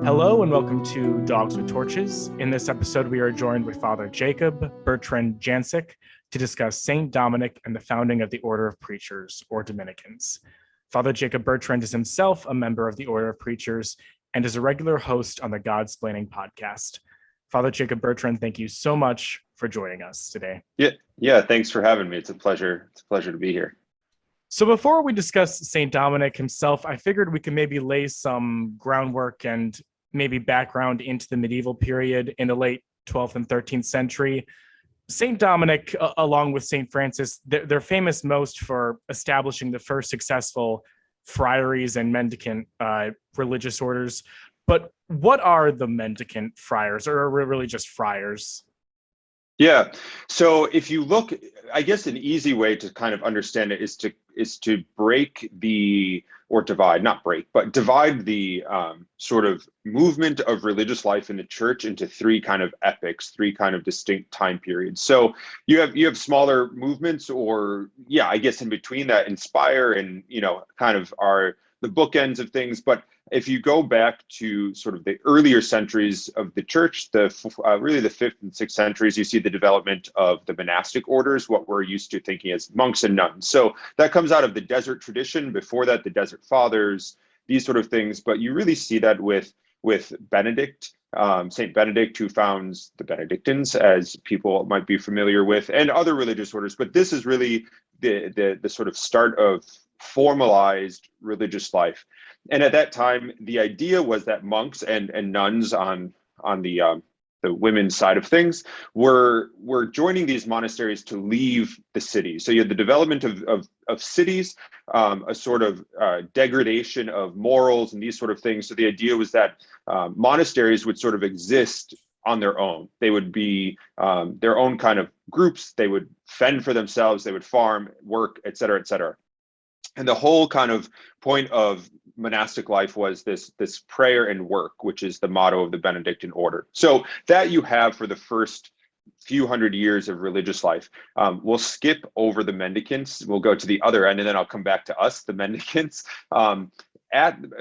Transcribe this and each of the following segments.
Hello and welcome to Dogs with Torches. In this episode, we are joined with Father Jacob Bertrand Janczyk to discuss Saint Dominic and the founding of the Order of Preachers, or Dominicans. Father Jacob Bertrand is himself a member of the Order of Preachers and is a regular host on the Godsplaining podcast. Father Jacob Bertrand, thank you so much for joining us today. Yeah. Thanks for having me. It's a pleasure to be here. So before we discuss Saint Dominic himself, I figured we could maybe lay some groundwork and maybe background into the medieval period in the late 12th and 13th century. Saint Dominic, along with Saint Francis, they're famous most for establishing the first successful friaries and mendicant religious orders. But what are the mendicant friars, or really just friars? Yeah. So if you look, I guess an easy way to kind of understand it is to break the, or divide, not break, but divide the sort of movement of religious life in the church into three kind of epochs, three kind of distinct time periods. So you have smaller movements, or I guess in between that inspire and kind of are the bookends of things. But if you go back to sort of the earlier centuries of the church, really the 5th and 6th centuries, you see the development of the monastic orders, what we're used to thinking as monks and nuns. So that comes out of the desert tradition. Before that, the desert fathers, these sort of things. But you really see that with Benedict, Saint Benedict, who founds the Benedictines, as people might be familiar with, and other religious orders. But this is really the sort of start of formalized religious life. And at that time, the idea was that monks and nuns on the women's side of things were joining these monasteries to leave the city. So you had the development of cities, a sort of degradation of morals and these sort of things. So the idea was that monasteries would sort of exist on their own. They would be their own kind of groups. They would fend for themselves. They would farm, work, et cetera, et cetera. And the whole kind of point of monastic life was this prayer and work, which is the motto of the Benedictine order. So that you have for the first few hundred years of religious life. We'll skip over the mendicants. We'll go to the other end, and then I'll come back to us, the mendicants.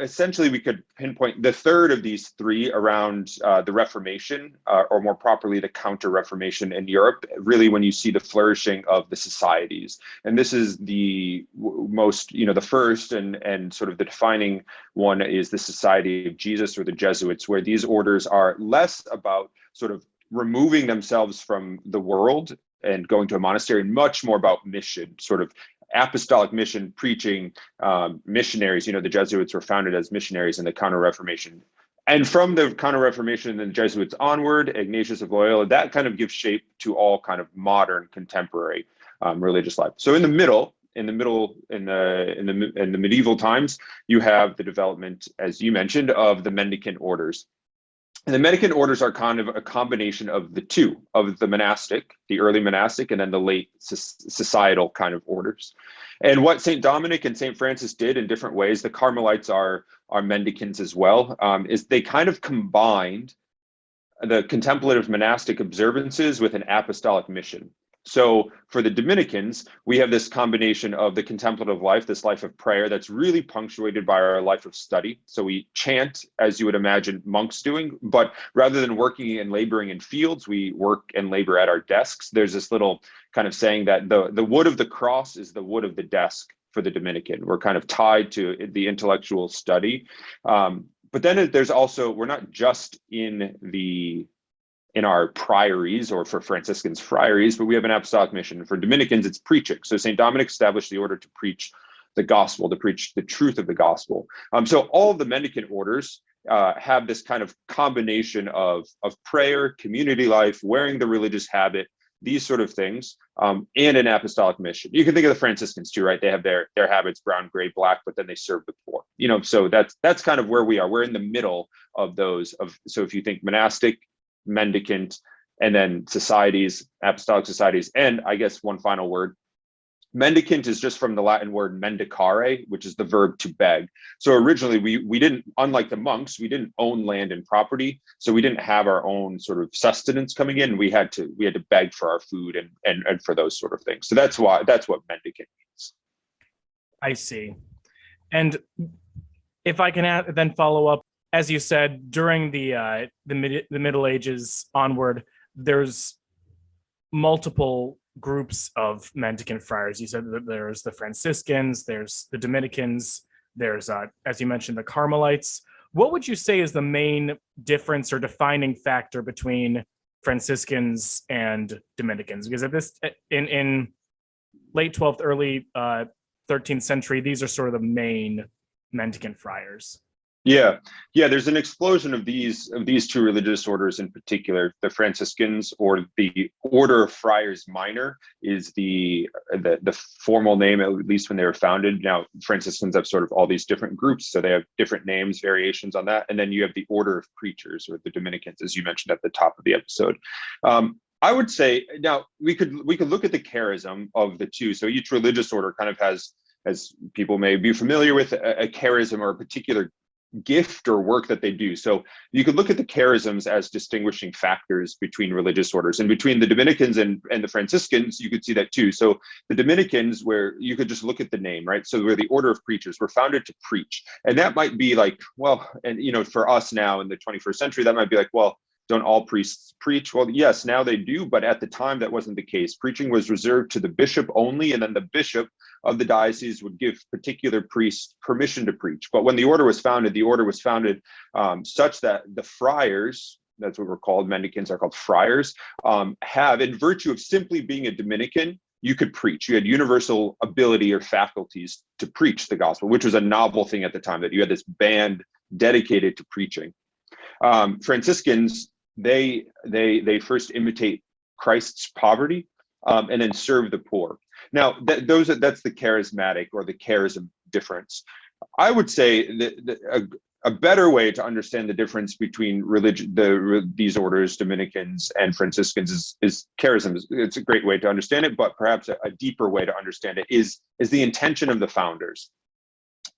Essentially, we could pinpoint the third of these three around the Reformation, or more properly, the Counter-Reformation in Europe, really when you see the flourishing of the societies. And this is the most, the first and sort of the defining one is the Society of Jesus, or the Jesuits, where these orders are less about sort of removing themselves from the world and going to a monastery, and much more about mission, sort of apostolic mission, preaching, missionaries. The Jesuits were founded as missionaries in the Counter-Reformation. And from the Counter-Reformation and the Jesuits onward, Ignatius of Loyola, that kind of gives shape to all kind of modern contemporary religious life. So in the medieval times, you have the development, as you mentioned, of the mendicant orders. And the mendicant orders are kind of a combination of the two, of the monastic, the early monastic, and then the late societal kind of orders. And what Saint Dominic and Saint Francis did in different ways, the Carmelites are mendicants as well, is they kind of combined the contemplative monastic observances with an apostolic mission. So for the Dominicans, we have this combination of the contemplative life, this life of prayer that's really punctuated by our life of study. So we chant, as you would imagine monks doing, but rather than working and laboring in fields, we work and labor at our desks. There's this little kind of saying that the wood of the cross is the wood of the desk for the Dominican. We're kind of tied to the intellectual study. But then there's also, we're not just in our priories, or for Franciscans, friaries, but we have an apostolic mission. For Dominicans, it's preaching. So St. Dominic established the order to preach the gospel, to preach the truth of the gospel. So all of the mendicant orders have this kind of combination of prayer, community life, wearing the religious habit, these sort of things, and an apostolic mission. You can think of the Franciscans too, right? They have their habits, brown, gray, black, but then they serve the poor. So that's kind of where we are. We're in the middle of those. So if you think monastic, mendicant, and then societies, apostolic societies, and I guess one final word, mendicant is just from the Latin word mendicare, which is the verb to beg. So originally we didn't, unlike the monks, we didn't own land and property, so we didn't have our own sort of sustenance coming in. We had to beg for our food and for those sort of things. So that's what mendicant means. I see. And if I can then follow up, as you said, during the Middle Ages onward, there's multiple groups of mendicant friars. You said that there's the Franciscans, there's the Dominicans, there's, as you mentioned, the Carmelites. What would you say is the main difference or defining factor between Franciscans and Dominicans? Because at this, in late 12th, early 13th century, these are sort of the main mendicant friars. Yeah, yeah. There's an explosion of these two religious orders in particular. The Franciscans, or the Order of Friars Minor, is the formal name, at least when they were founded. Now, Franciscans have sort of all these different groups, so they have different names, variations on that. And then you have the Order of Preachers, or the Dominicans, as you mentioned at the top of the episode. I would say now we could look at the charism of the two. So each religious order kind of has, as people may be familiar with, a charism or a particular gift or work that they do. So you could look at the charisms as distinguishing factors between religious orders, and between the Dominicans and the Franciscans, you could see that too. So the Dominicans, where you could just look at the name, right? So we're the Order of Preachers. We're founded to preach. And that might be like, well, and for us now in the 21st century, that might be like, well, don't all priests preach? Well, yes, now they do, but at the time that wasn't the case. Preaching was reserved to the bishop only, and then the bishop of the diocese would give particular priests permission to preach. But when the order was founded such that the friars, that's what we're called, mendicants are called friars, have, in virtue of simply being a Dominican, you could preach. You had universal ability or faculties to preach the gospel, which was a novel thing at the time, that you had this band dedicated to preaching. Franciscans, they first imitate Christ's poverty, and then serve the poor. Now, that's the charismatic or the charism difference. I would say that a better way to understand the difference between these orders, Dominicans and Franciscans, is charism. It's a great way to understand it, but perhaps a deeper way to understand it is the intention of the founders.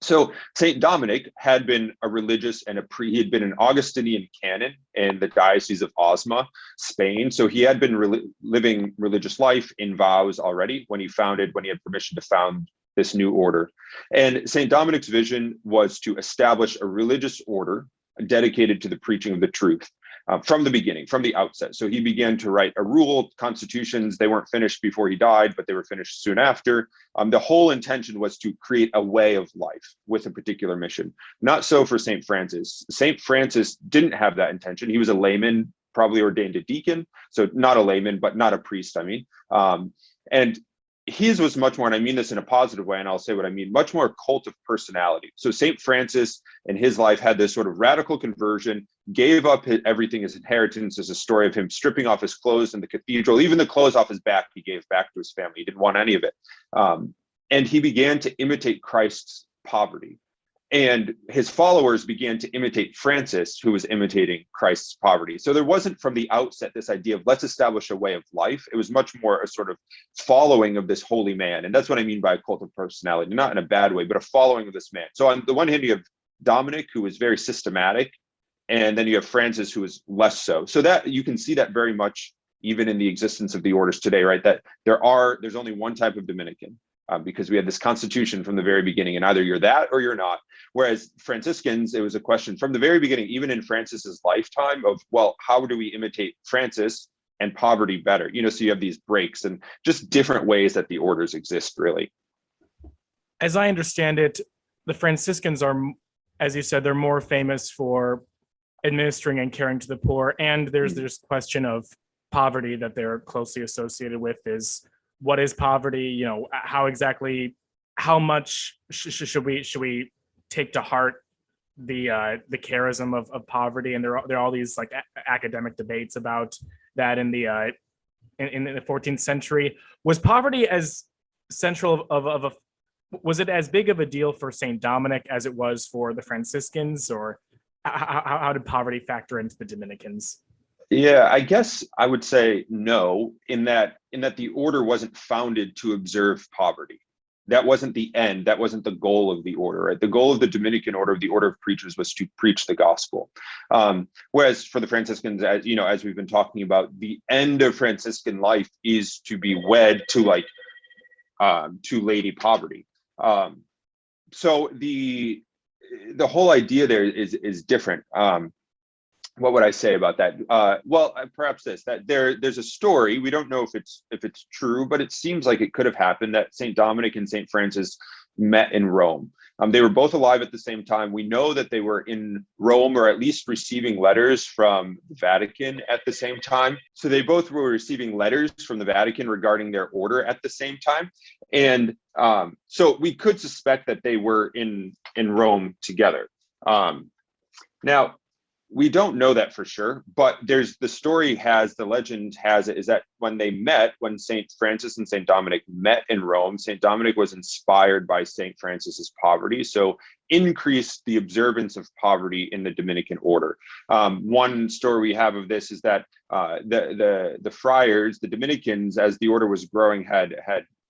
So Saint Dominic had been a religious and he had been an Augustinian canon in the Diocese of Osma, Spain. So he had been living religious life in vows already when he had permission to found this new order. And Saint Dominic's vision was to establish a religious order dedicated to the preaching of the truth. From the beginning, from the outset. So he began to write a rule, constitutions. They weren't finished before he died, but they were finished soon after. The whole intention was to create a way of life with a particular mission. Not so for St. Francis. St. Francis didn't have that intention. He was a layman, probably ordained a deacon. So not a layman, but not a priest, I mean. And his was much more, and I mean this in a positive way, and I'll say what I mean, much more cult of personality. So St. Francis in his life had this sort of radical conversion, gave up everything, his inheritance. As a story of him stripping off his clothes in the cathedral, even the clothes off his back, he gave back to his family. He didn't want any of it. And he began to imitate Christ's poverty. And his followers began to imitate Francis, who was imitating Christ's poverty. So there wasn't from the outset this idea of let's establish a way of life. It was much more a sort of following of this holy man. And that's what I mean by a cult of personality, not in a bad way, but a following of this man. So on the one hand, you have Dominic, who was very systematic, and then you have Francis, who is less so. So that you can see that very much even in the existence of the orders today, right? That there's only one type of Dominican. Because we had this constitution from the very beginning, and either you're that or you're not. Whereas Franciscans, it was a question from the very beginning, even in Francis's lifetime, of, well, how do we imitate Francis and poverty better? So you have these breaks and just different ways that the orders exist, really. As I understand it, the Franciscans are, as you said, they're more famous for administering and caring to the poor. And there's this question of poverty that they're closely associated with. Is what is poverty? How much should we take to heart the charism of poverty? And there are all these like academic debates about that in the 14th century. Was poverty as central was it as big of a deal for Saint Dominic as it was for the Franciscans, or how did poverty factor into the Dominicans? Yeah, I guess I would say no, in that the order wasn't founded to observe poverty. That wasn't the end. That wasn't the goal of the order. Right? The goal of the Dominican order, of the Order of Preachers, was to preach the gospel. Whereas for the Franciscans, as we've been talking about, the end of Franciscan life is to be wed to to Lady Poverty. So the whole idea there is different. What would I say about that? Well, perhaps this, that there's a story. We don't know if it's true, but it seems like it could have happened that Saint Dominic and Saint Francis met in Rome. They were both alive at the same time. We know that they were in Rome, or at least receiving letters from the Vatican at the same time. So they both were receiving letters from the Vatican regarding their order at the same time. And so we could suspect that they were in Rome together. Now, we don't know that for sure, but the legend has it, is that when St. Francis and St. Dominic met in Rome, St. Dominic was inspired by St. Francis's poverty, so increased the observance of poverty in the Dominican order. One story we have of this is that the friars, the Dominicans, as the order was growing, had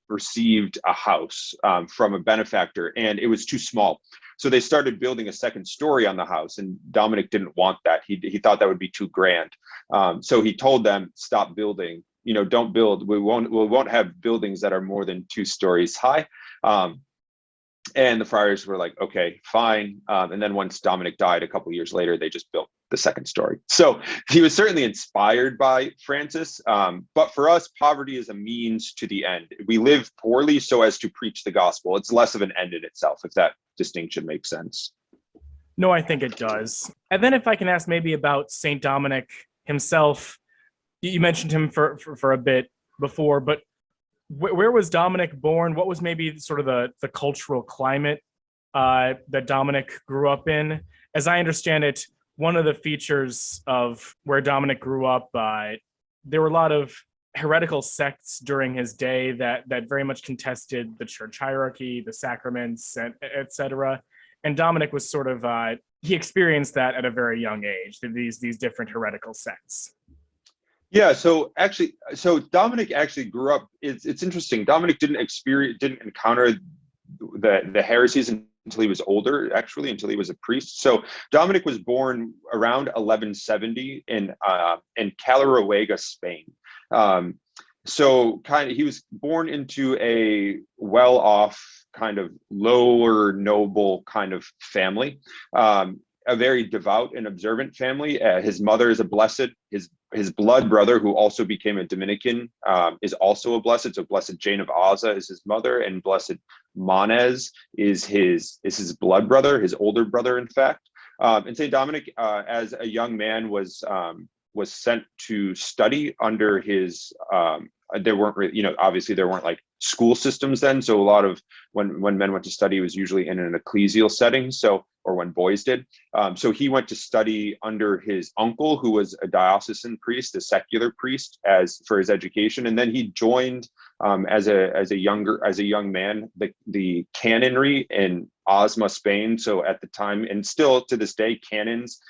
received a house from a benefactor, and it was too small. So they started building a second story on the house, and Dominic didn't want that. He thought that would be too grand. So he told them, stop building, don't build. We won't have buildings that are more than 2 stories high. And the friars were like, okay, fine. And then once Dominic died a couple of years later, they just built the second story. So he was certainly inspired by Francis. But for us, poverty is a means to the end. We live poorly so as to preach the gospel. It's less of an end in itself, if that distinction makes sense. No, I think it does. And then if I can ask maybe about Saint Dominic himself, you mentioned him for a bit before, but where was Dominic born? What was maybe sort of the cultural climate that Dominic grew up in? As I understand it, one of the features of where Dominic grew up, there were a lot of heretical sects during his day that very much contested the church hierarchy, the sacraments, etc. And Dominic was sort of, he experienced that at a very young age, these different heretical sects. Yeah, so Dominic actually grew up. It's interesting. Dominic didn't encounter the heresies until he was older, actually, until he was a priest. So Dominic was born around 1170 in Calaruega, Spain. So he was born into a well-off, kind of lower noble kind of family. A very devout and observant family. His mother is a blessed. His blood brother, who also became a Dominican, is also a blessed. So Blessed Jane of Aza is his mother, and Blessed Manes is his blood brother, his older brother, in fact. And Saint Dominic, as a young man, was sent to study under his. There weren't really, obviously there weren't like school systems then. So a lot of when men went to study, it was usually in an ecclesial setting. Or when boys did. So he went to study under his uncle, who was a diocesan priest, a secular priest, for his education. And then he joined as a young man, the canonry in Osma, Spain. So at the time, and still to this day, canons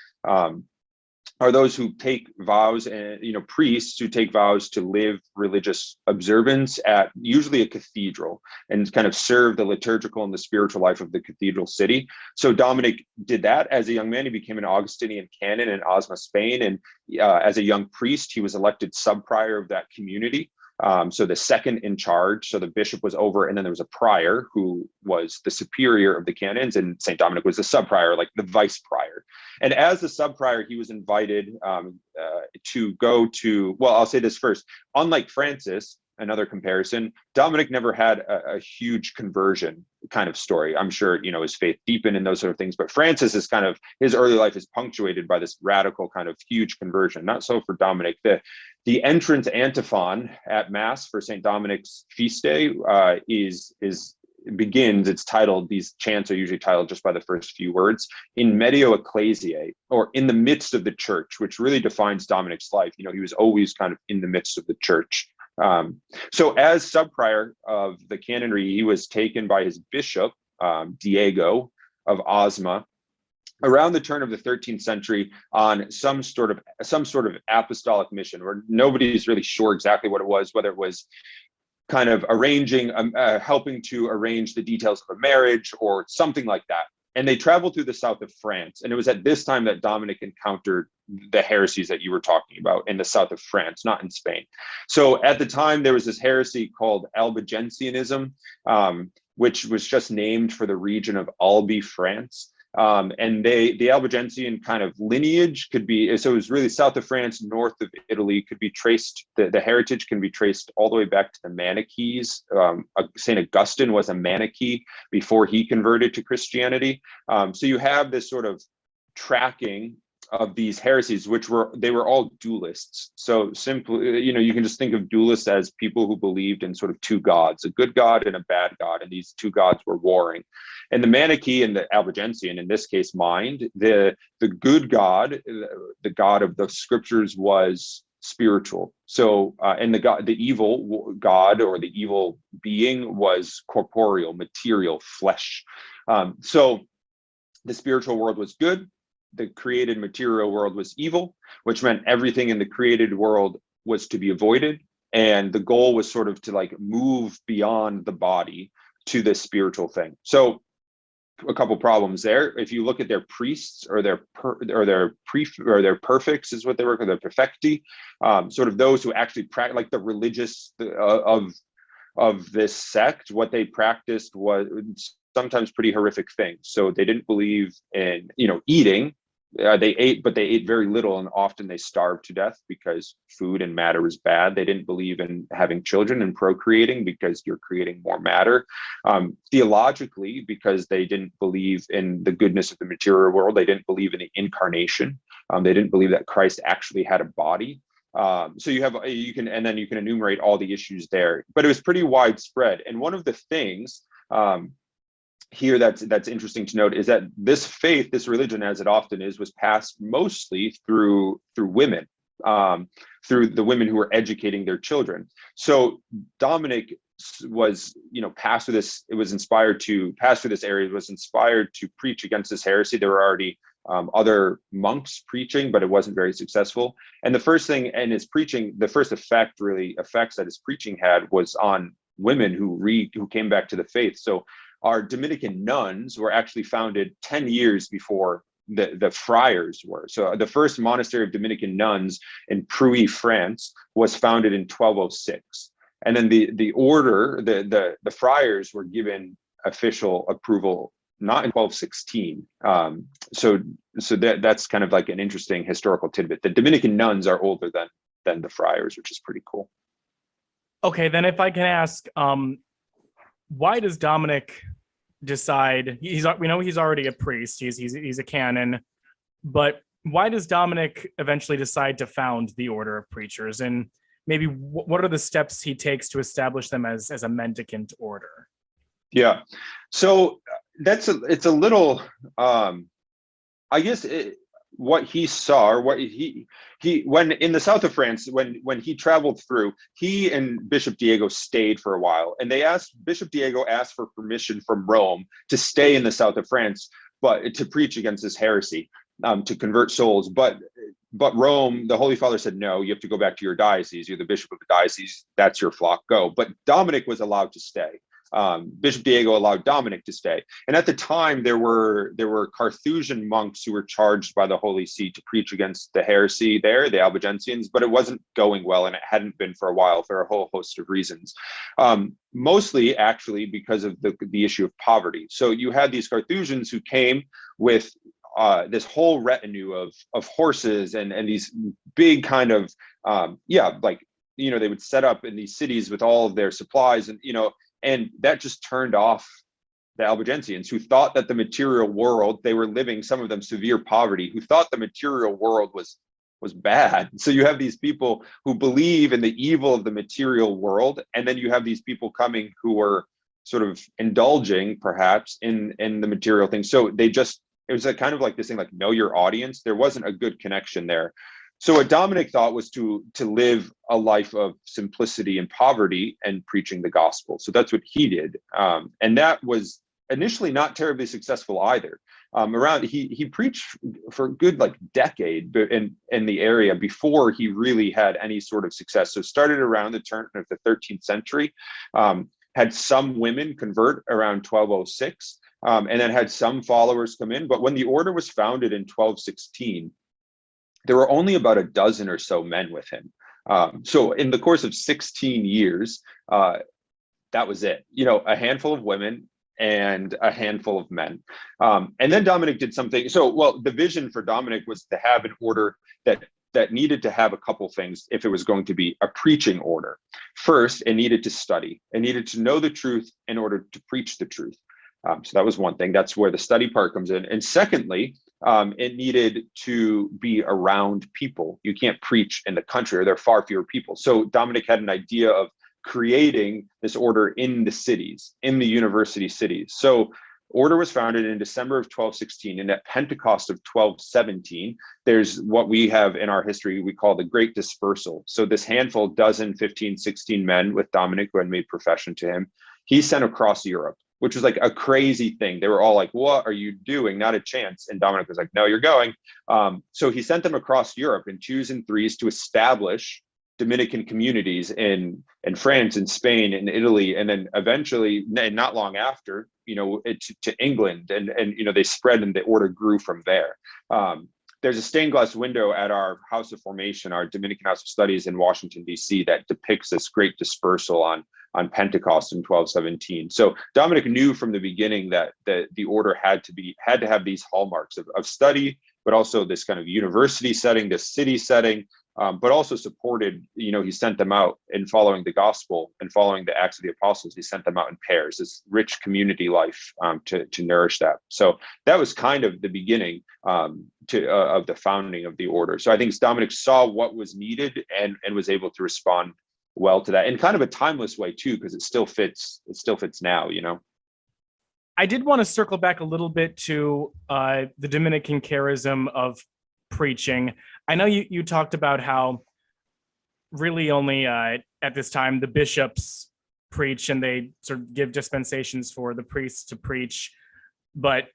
are those who take vows, and priests who take vows to live religious observance at usually a cathedral and kind of serve the liturgical and the spiritual life of the cathedral city. So Dominic did that as a young man. He became an Augustinian canon in Osma, Spain, and as a young priest, he was elected sub-prior of that community. So the second in charge, so the bishop was over, and then there was a prior who was the superior of the canons, and St. Dominic was the sub-prior, like the vice prior. And as the sub-prior, he was invited to go to, well, I'll say this first, unlike Francis, another comparison, Dominic never had a huge conversion kind of story. I'm sure, his faith deepened and those sort of things, but Francis is kind of, his early life is punctuated by this radical kind of huge conversion. Not so for Dominic. The entrance antiphon at Mass for St. Dominic's feast day begins, it's titled, these chants are usually titled just by the first few words, in medio ecclesiae, or in the midst of the church, which really defines Dominic's life. He was always kind of in the midst of the church. So as sub-prior of the canonry, he was taken by his bishop, Diego of Osma, around the turn of the 13th century on some sort of apostolic mission, where nobody's really sure exactly what it was, whether it was kind of helping to arrange the details of a marriage or something like that. And they traveled through the south of France. And it was at this time that Dominic encountered the heresies that you were talking about in the south of France, not in Spain. So at the time, there was this heresy called Albigensianism, which was just named for the region of Albi, France. And the Albigensian kind of lineage could be, so it was really south of France, north of Italy, could be traced, the heritage can be traced all the way back to the Manichees. St. Augustine was a Manichee before he converted to Christianity. So you have this sort of tracking of these heresies, they were all dualists. So simply, you can just think of dualists as people who believed in sort of two gods, a good God and a bad God, and these two gods were warring. And the Manichee and the Albigensian, in this case, mind, the good God, the God of the scriptures, was spiritual. So, and the evil God, or the evil being, was corporeal, material, flesh. So the spiritual world was good. The created material world was evil, which meant everything in the created world was to be avoided. And the goal was sort of to like move beyond the body to this spiritual thing. So a couple problems there. If you look at their priests, or their perfects is what they were called, their perfecti, sort of those who actually practice, like the religious of this sect, what they practiced was sometimes pretty horrific things. So they didn't believe in, eating. They ate, but they ate very little, and often they starved to death because food and matter is bad. They didn't believe in having children and procreating because you're creating more matter. Theologically, because they didn't believe in the goodness of the material world. They didn't believe in the incarnation. They didn't believe that Christ actually had a body. So you can enumerate all the issues there, but it was pretty widespread. And one of the things here that's interesting to note is that this faith, this religion, as it often is, was passed mostly through women, through the women who were educating their children. So Dominic was, passed through this. It was inspired to pass through this area. It was inspired to preach against this heresy. There were already other monks preaching, but it wasn't very successful. And the first thing in his preaching, the first effects that his preaching had was on women who came back to the faith. So our Dominican nuns were actually founded 10 years before the friars were. So the first monastery of Dominican nuns in Pruy, France, was founded in 1206. And then the order, the friars were given official approval not in 1216. So that's kind of like an interesting historical tidbit. The Dominican nuns are older than the friars, which is pretty cool. Okay, then if I can ask, why does Dominic decide, we know he's already a priest, he's a canon, but why does Dominic eventually decide to found the Order of Preachers, and maybe what are the steps he takes to establish them as a mendicant order? Yeah, so it's a little, I guess what he saw, or what he when in the south of France, when he traveled through, he and Bishop Diego stayed for a while, and Bishop Diego asked for permission from Rome to stay in the south of France, but to preach against this heresy, to convert souls. But Rome, the Holy Father said, no, you have to go back to your diocese. You're the bishop of the diocese. That's your flock. Go. But Dominic was allowed to stay. Bishop Diego allowed Dominic to stay. And at the time, there were Carthusian monks who were charged by the Holy See to preach against the heresy there, the Albigensians, but it wasn't going well, and it hadn't been for a while for a whole host of reasons. Mostly, actually, because of the issue of poverty. So you had these Carthusians who came with this whole retinue of horses and these big kind of, they would set up in these cities with all of their supplies, and that just turned off the Albigensians, who thought that the material world, they were living, some of them severe poverty, who thought the material world was bad. So you have these people who believe in the evil of the material world, and then you have these people coming who were sort of indulging perhaps in the material thing. So it was a kind of like this thing, like, know your audience. There wasn't a good connection there. So what Dominic thought was to live a life of simplicity and poverty and preaching the gospel. So that's what he did. And that was initially not terribly successful either. He preached for a good decade in the area before he really had any sort of success. So started around the turn of the 13th century, had some women convert around 1206, and then had some followers come in. But when the order was founded in 1216, there were only about a dozen or so men with him. So in the course of 16 years, that was it. A handful of women, and a handful of men. And then Dominic did something. So, well, the vision for Dominic was to have an order that needed to have a couple things if it was going to be a preaching order. First, it needed to study. It needed to know the truth in order to preach the truth. So that was one thing. That's where the study part comes in. And secondly, it needed to be around people. You can't preach in the country, or there are far fewer people. So Dominic had an idea of creating this order in the cities, in the university cities. So order was founded in December of 1216, and at Pentecost of 1217, there's what we have in our history we call the Great Dispersal. So this handful, 15, 16 men with Dominic who had made profession to him, he sent across Europe, which was like a crazy thing. They were all like, what are you doing? Not a chance. And Dominic was like, no, you're going. So he sent them across Europe in twos and threes to establish Dominican communities in France and Spain and Italy, and then eventually, not long after, to England, and they spread and the order grew from there. There's a stained glass window at our House of Formation, our Dominican House of Studies in Washington, D.C., that depicts this great dispersal on Pentecost in 1217. So Dominic knew from the beginning that the order had to have these hallmarks of study, but also this kind of university setting, this city setting, but also supported, he sent them out in following the gospel and following the Acts of the Apostles. He sent them out in pairs, this rich community life to nourish that. So that was kind of the beginning of the founding of the order. So I think Dominic saw what was needed and was able to respond well to that in kind of a timeless way too, because it still fits now, I did want to circle back a little bit to the Dominican charism of preaching. I know you talked about how really only at this time the bishops preach and they sort of give dispensations for the priests to preach, but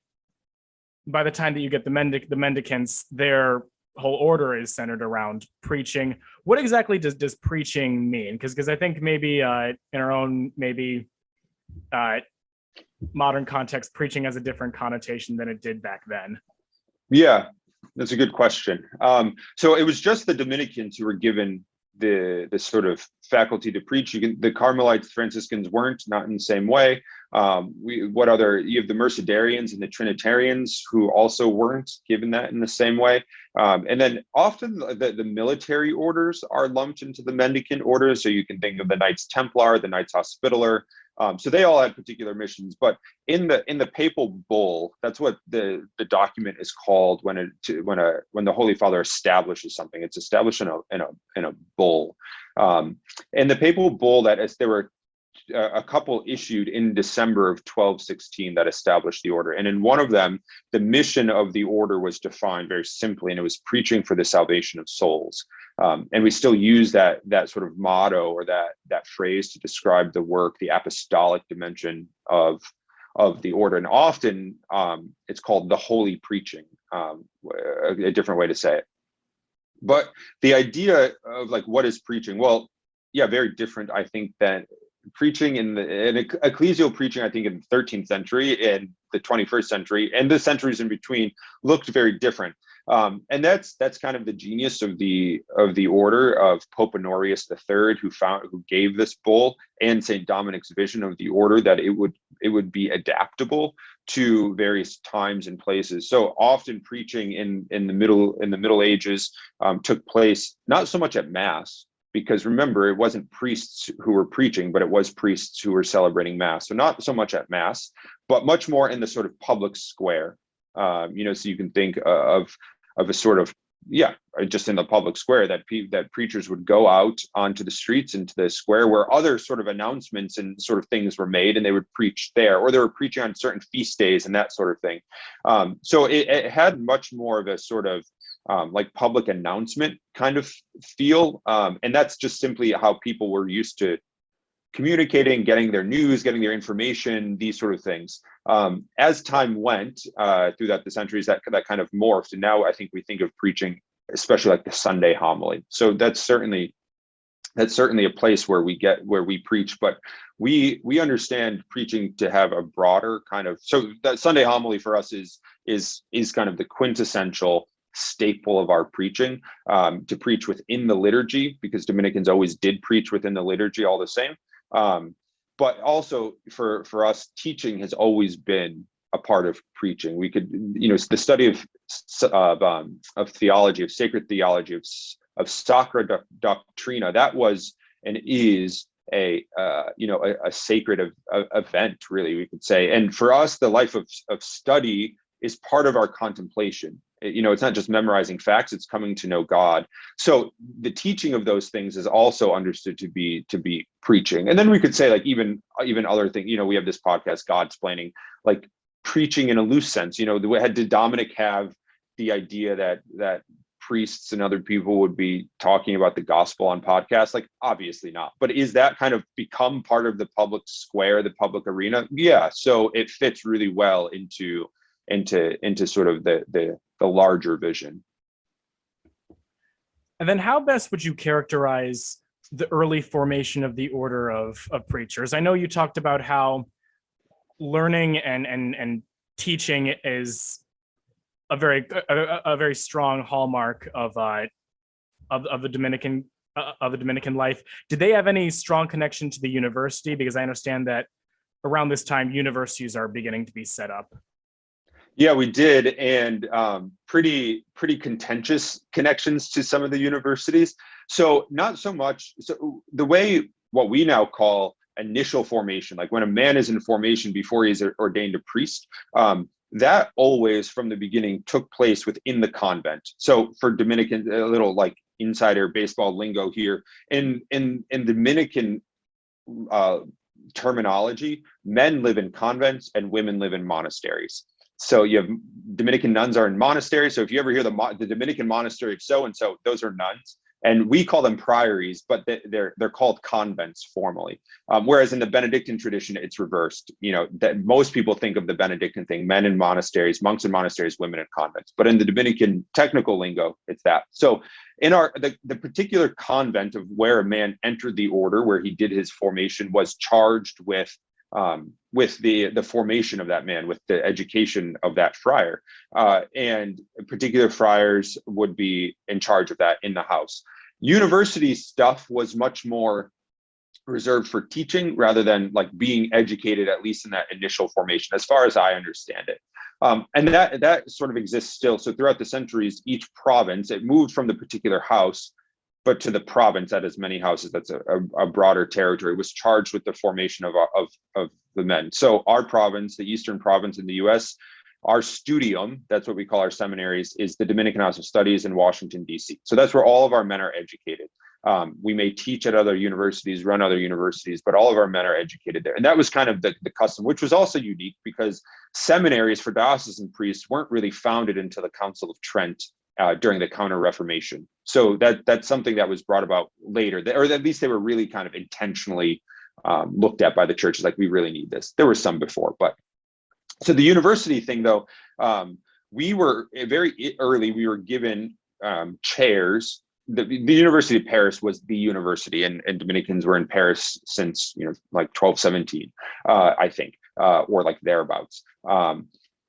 by the time that you get the mendicants, their whole order is centered around preaching. What exactly does preaching mean? Because I think maybe in our own modern context, preaching has a different connotation than it did back then. Yeah, that's a good question. So it was just the Dominicans who were given the sort of faculty to preach. The Carmelites, Franciscans weren't, not in the same way. You have the Mercedarians and the Trinitarians who also weren't given that in the same way. And then often the military orders are lumped into the mendicant orders. So you can think of the Knights Templar, the Knights Hospitaller. So they all had particular missions, but in the papal bull, that's what the document is called when the Holy Father establishes something. It's established in a bull, and the papal bull there were a couple issued in December of 1216 that established the order, and in one of them, the mission of the order was defined very simply, and it was preaching for the salvation of souls. And we still use that sort of motto or that phrase to describe the work, the apostolic dimension of the order. And often it's called the holy preaching, a different way to say it. But the idea of like, what is preaching? Well, yeah, very different, I think, than preaching in ecclesial preaching, I think in the 13th century and the 21st century and the centuries in between looked very different. And that's kind of the genius of the order of Pope Honorius III, who gave this bull, and Saint Dominic's vision of the order, that it would be adaptable to various times and places. So often preaching in the Middle Ages took place not so much at Mass, because remember, it wasn't priests who were preaching, but it was priests who were celebrating Mass. So not so much at Mass, but much more in the sort of public square. So you can think of a sort of, just in the public square, that preachers would go out onto the streets, into the square where other sort of announcements and sort of things were made, and they would preach there, or they were preaching on certain feast days and that sort of thing. So it had much more of a sort of like public announcement kind of feel. And that's just simply how people were used to communicating, getting their news, getting their information, these sort of things. As time went throughout the centuries, that kind of morphed. And now I think we think of preaching, especially like the Sunday homily. So that's certainly a place where we preach, but we understand preaching to have a broader kind of, so that Sunday homily for us is kind of the quintessential staple of our preaching, to preach within the liturgy, because Dominicans always did preach within the liturgy all the same. but also for us, teaching has always been a part of preaching. We could, the study of theology, of sacred theology, of sacra doctrina, that was and is a sacred event, really, we could say. And for us, the life of study is part of our contemplation. It's not just memorizing facts, it's coming to know God. So the teaching of those things is also understood to be preaching. And then we could say, like, even other things, we have this podcast, Godsplaining, like preaching in a loose sense. Did Dominic have the idea that priests and other people would be talking about the gospel on podcasts? Like, obviously not. But is that kind of become part of the public square, the public arena? Yeah. So it fits really well into sort of the larger vision. And then how best would you characterize the early formation of the order of preachers? I know you talked about how learning and teaching is a very strong hallmark of the Dominican life. Did they have any strong connection to the university? Because I understand that around this time, universities are beginning to be set up. Yeah, we did, and pretty contentious connections to some of the universities. So not so much. So the way what we now call initial formation, like when a man is in formation before he's ordained a priest, that always from the beginning took place within the convent. So for Dominican, a little like insider baseball lingo here, in Dominican terminology, men live in convents and women live in monasteries. So you have Dominican nuns are in monasteries. So if you ever hear the Dominican monastery of so-and-so, those are nuns. And we call them priories, but they're called convents formally. Whereas in the Benedictine tradition, it's reversed. That most people think of the Benedictine thing, men in monasteries, monks in monasteries, women in convents. But in the Dominican technical lingo, it's that. So in the particular convent of where a man entered the order, where he did his formation, was charged with the formation of that man, with the education of that friar, and particular friars would be in charge of that in the house. University stuff was much more reserved for teaching rather than like being educated, at least in that initial formation, as far as I understand it. And that sort of exists still. So throughout the centuries, each province, it moved from the particular house, but to the province that has many houses, that's a broader territory, was charged with the formation of the men. So our province, the Eastern Province in the US, our studium, that's what we call our seminaries, is the Dominican House of Studies in Washington, D.C. So that's where all of our men are educated. We may teach at other universities, run other universities, but all of our men are educated there. And that was kind of the custom, which was also unique because seminaries for diocesan priests weren't really founded until the Council of Trent during the Counter-Reformation. So that's something that was brought about later, or at least they were really kind of intentionally looked at by the churches, like, we really need this. There were some before, but so the university thing, though, we were very early, we were given chairs. The University of Paris was the university, and Dominicans were in Paris since, like 1217, I think, or like thereabouts.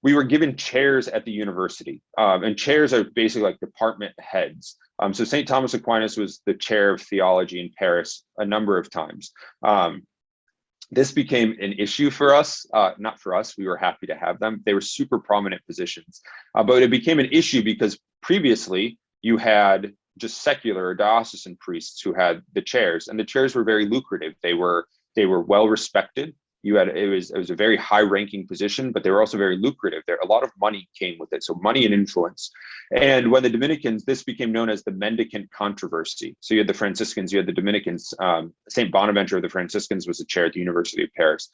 We were given chairs at the university, and chairs are basically like department heads. So St. Thomas Aquinas was the chair of theology in Paris a number of times. This became an issue for us, not for us. We were happy to have them. They were super prominent positions, but it became an issue because previously you had just secular or diocesan priests who had the chairs, and the chairs were very lucrative. They were well respected. It was a very high ranking position, but they were also very lucrative. A lot of money came with it, so money and influence. And when the Dominicans, this became known as the Mendicant Controversy. So you had the Franciscans, you had the Dominicans. Saint Bonaventure of the Franciscans was a chair at the University of Paris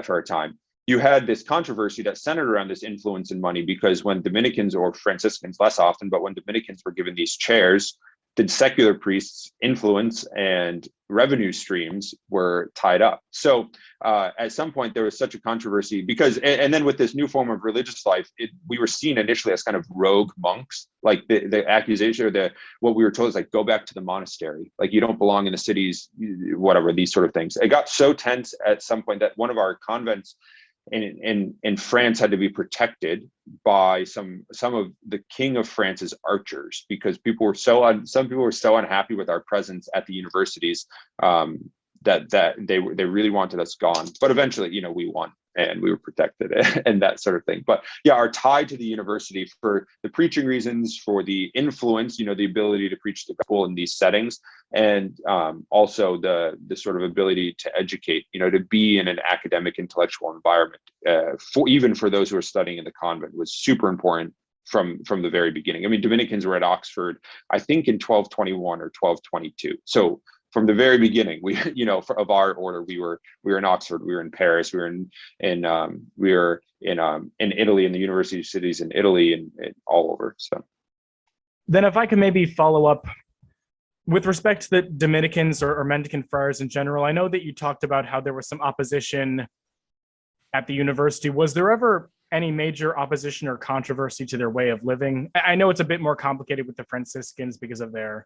for a time. You had this controversy that centered around this influence and money, because when Dominicans, or Franciscans less often, but when Dominicans were given these chairs, the secular priests' influence and revenue streams were tied up. So at some point there was such a controversy because, and then with this new form of religious life, we were seen initially as kind of rogue monks. Like the accusation, or what we were told is like, go back to the monastery. Like, you don't belong in the cities, whatever, these sort of things. It got so tense at some point that one of our convents in France had to be protected by some of the King of France's archers, because some people were so unhappy with our presence at the universities that they really wanted us gone. But eventually, we won and we were protected and that sort of thing. But yeah, our tie to the university for the preaching reasons, for the influence, the ability to preach the gospel in these settings, and also the sort of ability to educate, to be in an academic intellectual environment, even for those who are studying in the convent, was super important from the very beginning. I mean, Dominicans were at Oxford, I think, in 1221 or 1222. So from the very beginning, we, of our order, we were in Oxford, we were in Paris, we were in Italy, in the university cities in Italy, and all over. So then, if I can maybe follow up with respect to the Dominicans or Mendicant friars in general, I know that you talked about how there was some opposition at the university. Was there ever any major opposition or controversy to their way of living? I know it's a bit more complicated with the Franciscans because of their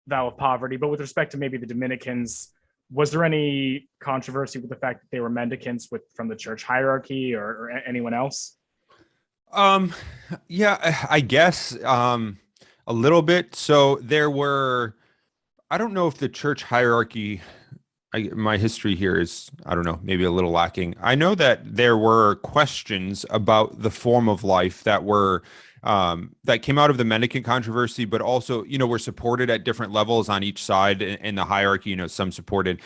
vow of poverty, but with respect to maybe the Dominicans, was there any controversy with the fact that they were mendicants from the church hierarchy or anyone else? Yeah, I guess a little bit. So there were, I don't know if the church hierarchy, my history here is, I don't know, maybe a little lacking. I know that there were questions about the form of life that were that came out of the mendicant controversy, but also, were supported at different levels on each side in the hierarchy. Some supported,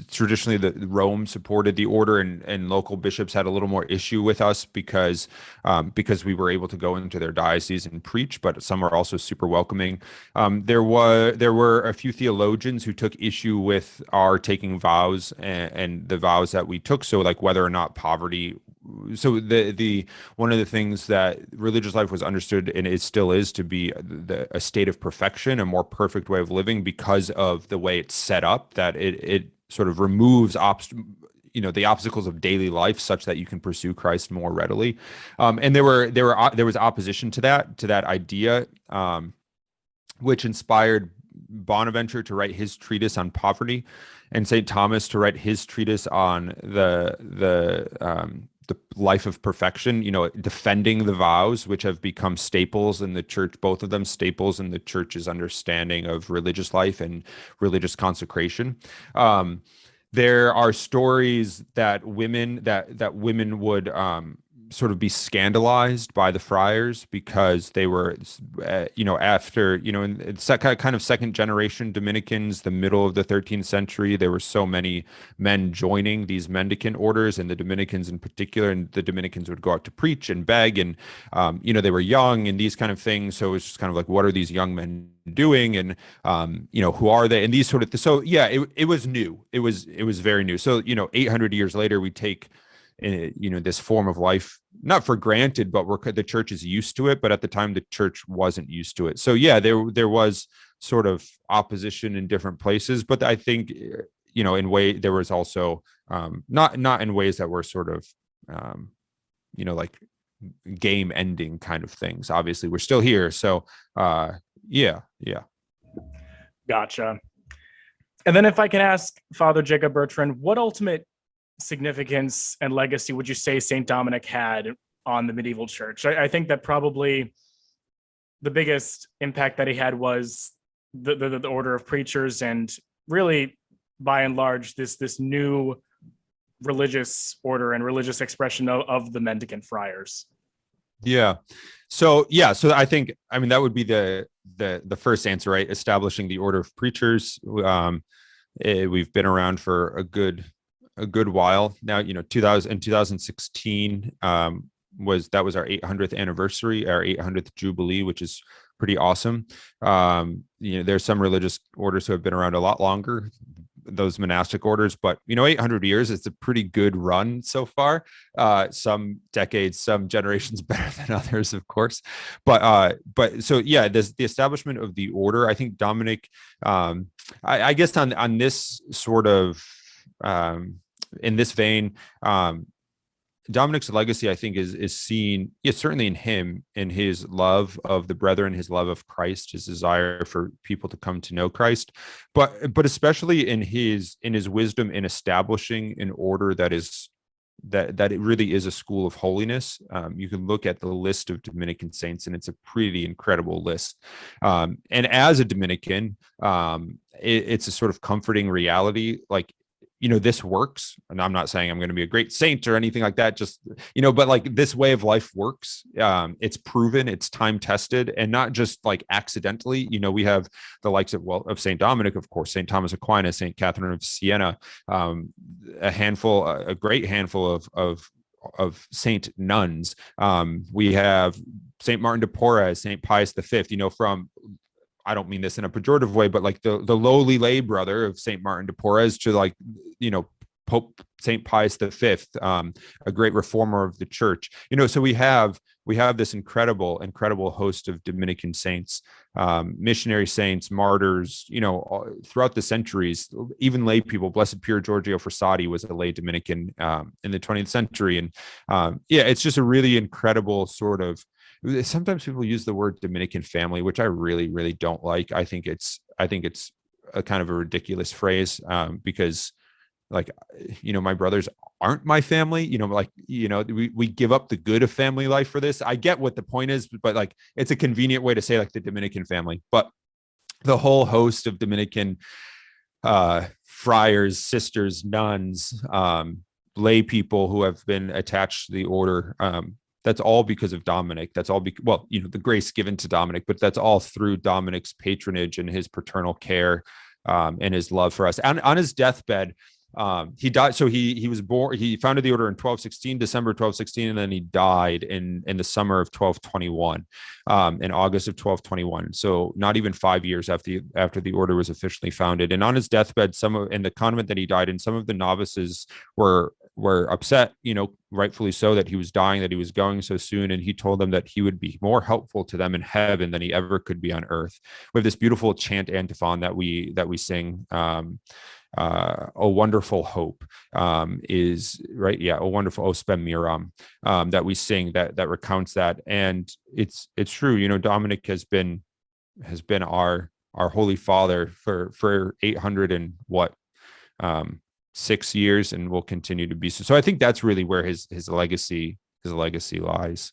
traditionally the Rome supported the order, and local bishops had a little more issue with us because we were able to go into their diocese and preach, but some are also super welcoming. There were a few theologians who took issue with our taking vows and the vows that we took. So like whether or not poverty. So the one of the things that religious life was understood, and it still is, to be a state of perfection, a more perfect way of living, because of the way it's set up, that it sort of removes the obstacles of daily life, such that you can pursue Christ more readily. And there was opposition to that idea, which inspired Bonaventure to write his treatise on poverty, and St. Thomas to write his treatise on the life of perfection, defending the vows, which have become staples in the church, both of them staples in the church's understanding of religious life and religious consecration. There are stories that women would sort of be scandalized by the friars because they were, after, in kind of second generation Dominicans, the middle of the 13th century, there were so many men joining these mendicant orders, and the Dominicans in particular, and the Dominicans would go out to preach and beg, and, they were young and these kind of things. So it's just kind of like, what are these young men doing? And, who are they? And these sort of, so yeah, it was new. It was very new. So, 800 years later, we take, this form of life not for granted, but the church is used to it. But at the time, the church wasn't used to it. So yeah, there was sort of opposition in different places, but I think there was also not in ways that were sort of like game ending kind of things. Obviously, we're still here, so yeah. Gotcha. And then if I can ask Father Jacob Bertrand, what ultimate significance and legacy would you say Saint Dominic had on the medieval church? I think that probably the biggest impact that he had was the order of preachers, and really, by and large, this new religious order and religious expression of the mendicant friars. Yeah. So I think, that would be the first answer, right? Establishing the order of preachers. We've been around for a good while now. 2016 was our 800th anniversary, our 800th jubilee, which is pretty awesome. There's some religious orders who have been around a lot longer, those monastic orders, but 800 years, it's a pretty good run so far. Some decades, some generations better than others, of course, but so yeah, the establishment of the order, I think Dominic, I guess on this sort of in this vein, Dominic's legacy, I think, is seen, certainly in him, in his love of the brethren, his love of Christ, his desire for people to come to know Christ, but especially in his wisdom in establishing an order that it really is a school of holiness. You can look at the list of Dominican saints, and it's a pretty incredible list. And as a Dominican, it's a sort of comforting reality. Like, this works. And I'm not saying I'm going to be a great saint or anything like that. Just, but like this way of life works. It's proven, it's time tested, and not just like accidentally. We have the likes of Saint Dominic, of course, Saint Thomas Aquinas, Saint Catherine of Siena, a great handful of saint nuns. We have Saint Martin de Porres, Saint Pius V, from, I don't mean this in a pejorative way, but like the lowly lay brother of Saint Martin de Porres to like, Pope Saint Pius V, a great reformer of the church. So we have this incredible host of Dominican saints, missionary saints, martyrs, throughout the centuries, even lay people. Blessed Pier Giorgio Frassati was a lay Dominican in the 20th century. And it's just a really incredible sort of, sometimes people use the word Dominican family, which I really, really don't like. I think it's a kind of a ridiculous phrase, because like, my brothers aren't my family, we give up the good of family life for this. I get what the point is, but like, it's a convenient way to say like the Dominican family. But the whole host of Dominican friars, sisters, nuns, lay people who have been attached to the order, that's all because of Dominic. That's all the grace given to Dominic, but that's all through Dominic's patronage and his paternal care, and his love for us. And on his deathbed, he died. So he was born, he founded the order in December 1216, and then he died in the summer of 1221, in August of 1221. So not even 5 years after the order was officially founded. And on his deathbed, in the convent that he died in, some of the novices were upset, rightfully so, that he was dying, that he was going so soon. And he told them that he would be more helpful to them in heaven than he ever could be on earth. We have this beautiful chant antiphon that we sing, "O wonderful hope," is right. Yeah. "O wonderful, O spem miram," that we sing, that recounts that. And it's true. Dominic has been our Holy Father for 800 and 6 years, and will continue to be so. So I think that's really where his legacy lies.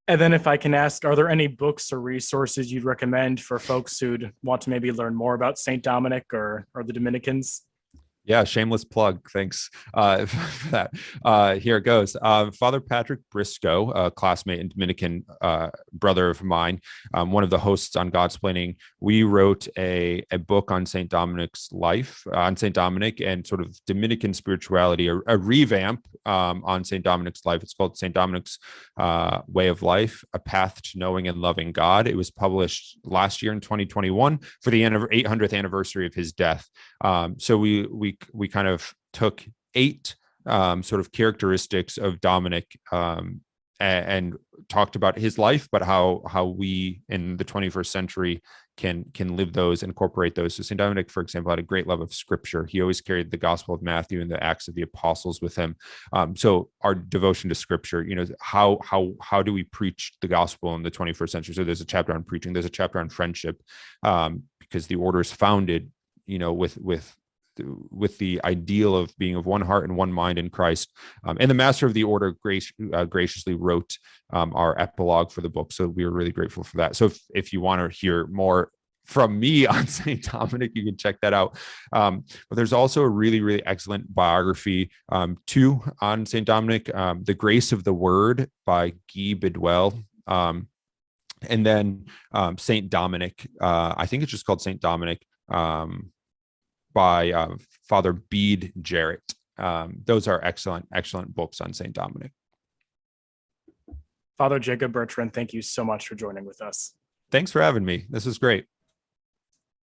And then if I can ask, are there any books or resources you'd recommend for folks who'd want to maybe learn more about Saint Dominic or the Dominicans? Yeah, shameless plug. Thanks for that. Here it goes. Father Patrick Briscoe, a classmate and Dominican brother of mine, one of the hosts on Godsplaining, we wrote a book on Saint Dominic's life, on Saint Dominic and sort of Dominican spirituality, a revamp on Saint Dominic's life. It's called Saint Dominic's Way of Life, A Path to Knowing and Loving God. It was published last year in 2021 for the 800th anniversary of his death. So we kind of took 8 sort of characteristics of Dominic, and talked about his life, but how we in the 21st century can live those, incorporate those. So Saint Dominic, for example, had a great love of scripture. He always carried the Gospel of Matthew and the Acts of the Apostles with him. So our devotion to scripture, how do we preach the gospel in the 21st century? So there's a chapter on preaching, there's a chapter on friendship, because the order is founded, with the ideal of being of one heart and one mind in Christ. And the master of the order graciously wrote our epilogue for the book. So we were really grateful for that. So if you want to hear more from me on Saint Dominic, you can check that out. But there's also a really, really excellent biography too on Saint Dominic, The Grace of the Word by Guy Bidwell. And then Saint Dominic, I think it's just called Saint Dominic, by Father Bede Jarrett. Those are excellent books on Saint Dominic. Father Jacob Bertrand, thank you so much for joining with us. Thanks for having me. This was great.